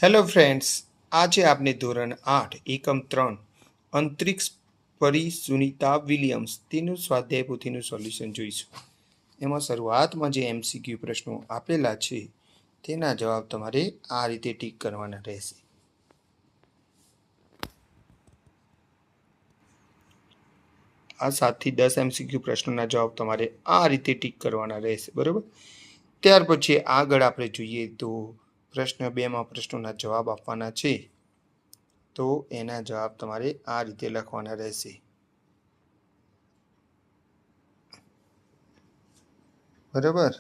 Hello friends, આજે આપણે ધોરણ 8 એકમ 3 અંતરિક્ષ પરી સુનિતા વિલિયમ્સ તેનું સ્વાધ્યાય પોથીનું સોલ્યુશન જોઈશું. એમાં શરૂઆતમાં જે MCQ પ્રશ્નો આપેલા છે તેના જવાબ તમારે આ રીતે ટીક કરવાના રહેશે. આ 7 થી 10 MCQ પ્રશ્નોના જવાબ તમારે આ રીતે ટીક કરવાના રહેશે, બરાબર. ત્યાર પછી આગળ આપણે જોઈએ તો પ્રશ્ન 2 પ્રશ્નોના જવાબ આપવાના છે, તો એના જવાબ તમારે આ રીતે લખવાના રહેશે, બરાબર.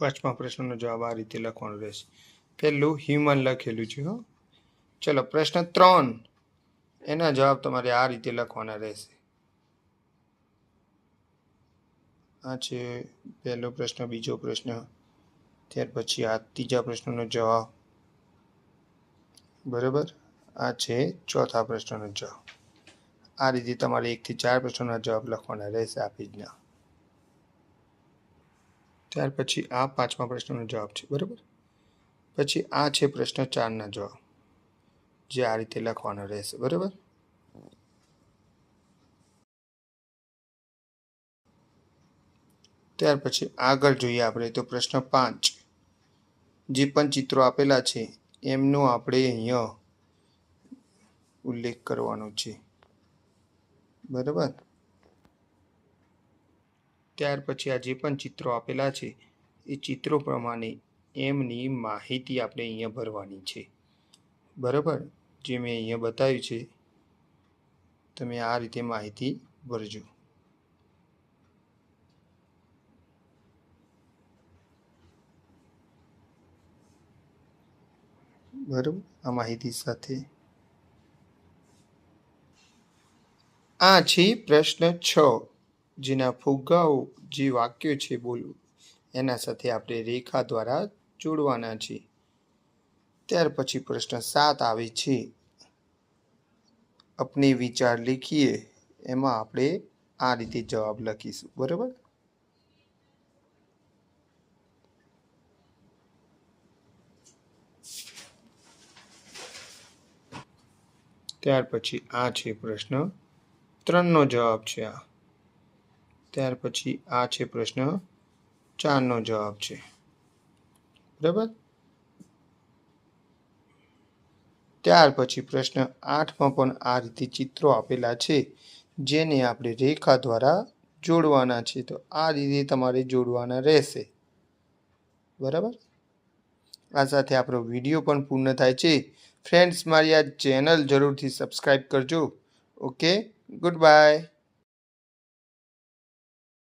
પાંચમા પ્રશ્નનો જવાબ આ રીતે લખવાનો રહેશે. પહેલું હ્યુમન લખેલું છે. ચલો, પ્રશ્ન 3 એના જવાબ તમારે આ રીતે લખવાના રહેશે. આ છે પહેલો પ્રશ્ન, બીજો પ્રશ્ન, ત્યાર પછી આ ત્રીજા પ્રશ્નનો જવાબ, બરાબર. આ છે ચોથા પ્રશ્નનો જવાબ. આ રીતે તમારે 1 થી 4 પ્રશ્નોના જવાબ લખવાના રહેશે આ પેજના. ત્યાર પછી આ પાંચમા પ્રશ્નનો જવાબ છે, બરાબર. પછી આ છે પ્રશ્ન 4ના જવાબ, જે આ રીતે લખવાનો રહેશે, બરાબર. ત્યાર પછી આગળ જોઈએ આપણે તો પ્રશ્ન 5, જે પણ ચિત્રો આપેલા છે એમનો આપણે અહીંયા ઉલ્લેખ કરવાનો છે, બરાબર. ત્યાર પછી આ જે પણ ચિત્રો આપેલા છે એ ચિત્રો પ્રમાણે એમની માહિતી આપણે અહીંયા ભરવાની છે, બરાબર. જે મેં અહીંયા બતાવ્યું છે તમે આ રીતે માહિતી ભરજો, બરાબર. આ માહિતી સાથે આ છે પ્રશ્ન 6, જેના ફુગ્ગાઓ જે વાક્યો છે બોલું એના સાથે આપણે રેખા દ્વારા જોડવાના છે. ત્યાર પછી પ્રશ્ન 7 આવે છે, अपने विचार लिखिए. એમાં આપણે આ રીતે જવાબ લખીશું, બરાબર. ત્યાર પછી આ છે પ્રશ્ન 3નો જવાબ છે આ. ત્યાર પછી આ છે પ્રશ્ન 4નો જવાબ છે, બરાબર. ત્યાર પછી પ્રશ્ન 8માં પણ આ રીતે ચિત્રો આપેલા છે જેને આપણે રેખા દ્વારા જોડવાના છે, તો આ રીતે તમારે જોડવાના રહેશે, બરાબર. આ સાથે આપણો વિડીયો પણ પૂર્ણ થાય છે. ફ્રેન્ડ્સ, મારી આ ચેનલ જરૂરથી સબસ્ક્રાઈબ કરજો. Okay, good bye.